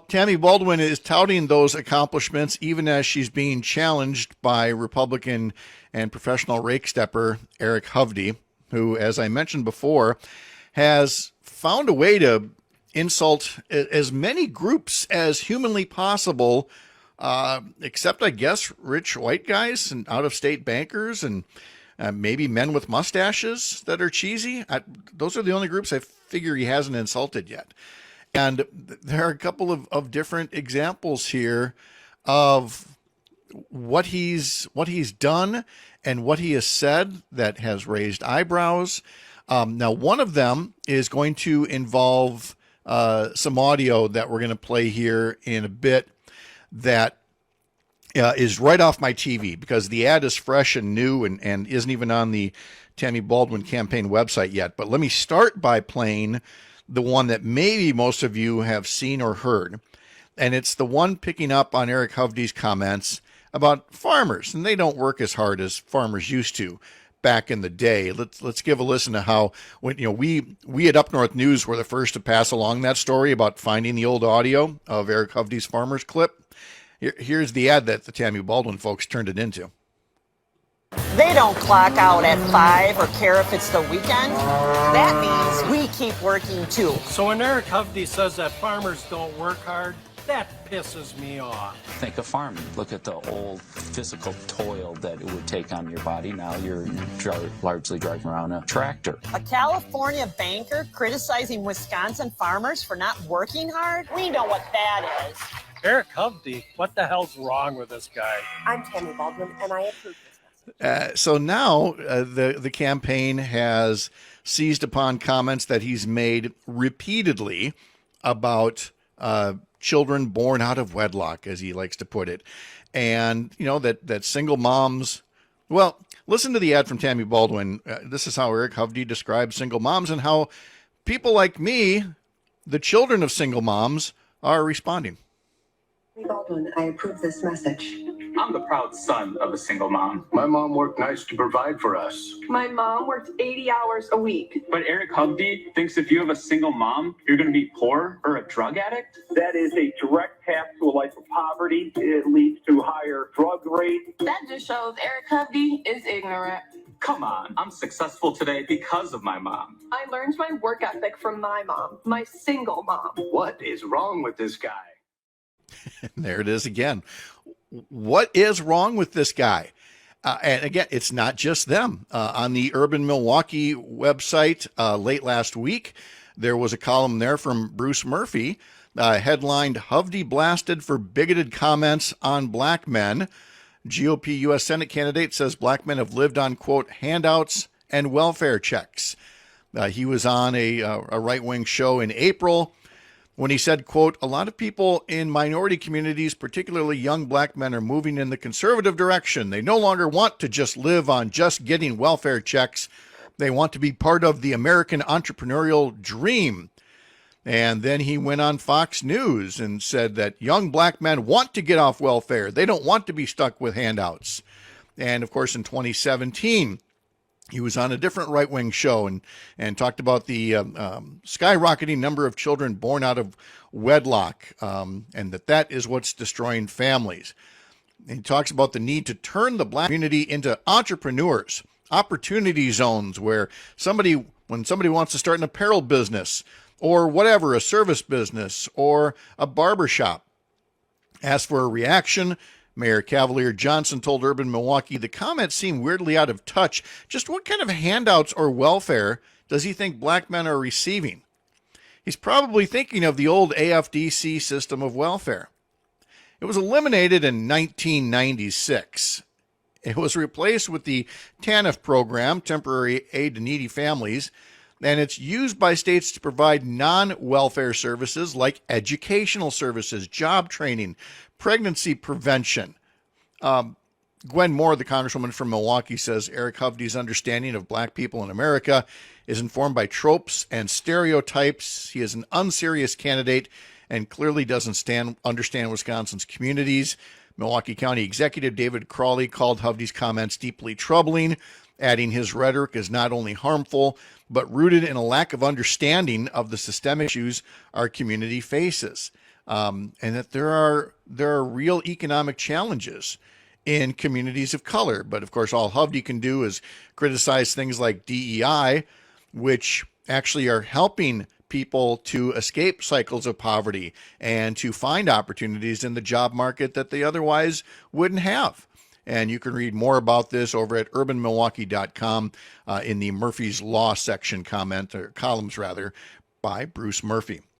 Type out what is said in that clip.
Tammy Baldwin is touting those accomplishments even as she's being challenged by Republican and professional rake stepper Eric Hovde, who, as I mentioned before, has found a way to insult as many groups as humanly possible, except, I guess, rich white guys and out-of-state bankers and maybe men with mustaches that are cheesy. Those are the only groups I figure he hasn't insulted yet. And there are a couple of different examples here of what he's done and what he has said that has raised eyebrows. Now, one of them is going to involve some audio that we're going to play here in a bit that is right off my TV because the ad is fresh and new and isn't even on the Tammy Baldwin campaign website yet. But let me start by playing the one that maybe most of you have seen or heard. And it's the one picking up on Eric Hovde's comments about farmers, and they don't work as hard as farmers used to back in the day. Let's give a listen to how when we at Up North News were the first to pass along that story about finding the old audio of Eric Hovde's farmers clip. Here's the ad that the Tammy Baldwin folks turned it into. They don't clock out at 5 or care if it's the weekend. That means we keep working too. So when Eric Hovde says that farmers don't work hard, that pisses me off. Think of farming. Look at the old physical toil that it would take on your body. Now you're largely driving around a tractor. A California banker criticizing Wisconsin farmers for not working hard? We know what that is. Eric Hovde, what the hell's wrong with this guy? I'm Tammy Baldwin, and I approve this. So now the campaign has seized upon comments that he's made repeatedly about children born out of wedlock, as he likes to put it. And, that single moms, well, listen to the ad from Tammy Baldwin. This is how Eric Hovde describes single moms and how people like me, the children of single moms, are responding. Baldwin, I approve this message. I'm the proud son of a single mom. My mom worked nights to provide for us. My mom worked 80 hours a week. But Eric Hovde thinks if you have a single mom, you're going to be poor or a drug addict? That is a direct path to a life of poverty. It leads to higher drug rates. That just shows Eric Hovde is ignorant. Come on, I'm successful today because of my mom. I learned my work ethic from my mom, my single mom. What is wrong with this guy? There it is again. What is wrong with this guy? And again, it's not just them. On the Urban Milwaukee website late last week, there was a column there from Bruce Murphy, headlined, "Hovde Blasted for Bigoted Comments on Black Men." GOP U.S. Senate candidate says black men have lived on, quote, handouts and welfare checks. He was on a right-wing show in April when he said, quote, "A lot of people in minority communities, particularly young black men, are moving in the conservative direction. They no longer want to just live on just getting welfare checks. They want to be part of the American entrepreneurial dream." And then he went on Fox News and said that young black men want to get off welfare. They don't want to be stuck with handouts. And of course, in 2017, he was on a different right-wing show and talked about the skyrocketing number of children born out of wedlock, and that is what's destroying families. And he talks about the need to turn the black community into entrepreneurs, opportunity zones where when somebody wants to start an apparel business or whatever, a service business or a barber shop. As for a reaction, Mayor Cavalier Johnson told Urban Milwaukee the comments seem weirdly out of touch. Just what kind of handouts or welfare does he think black men are receiving? He's probably thinking of the old AFDC system of welfare. It was eliminated in 1996. It was replaced with the TANF program, Temporary Aid to Needy Families, and it's used by states to provide non-welfare services like educational services, job training, pregnancy prevention. Gwen Moore, the congresswoman from Milwaukee, says Eric Hovde's understanding of black people in America is informed by tropes and stereotypes. He is an unserious candidate and clearly doesn't understand Wisconsin's communities. Milwaukee County Executive David Crawley called Hovde's comments deeply troubling, adding his rhetoric is not only harmful, but rooted in a lack of understanding of the systemic issues our community faces. and that there are real economic challenges in communities of color. But of course, all Hovde can do is criticize things like DEI, which actually are helping people to escape cycles of poverty and to find opportunities in the job market that they otherwise wouldn't have. And you can read more about this over at urbanmilwaukee.com in the Murphy's Law section columns by Bruce Murphy.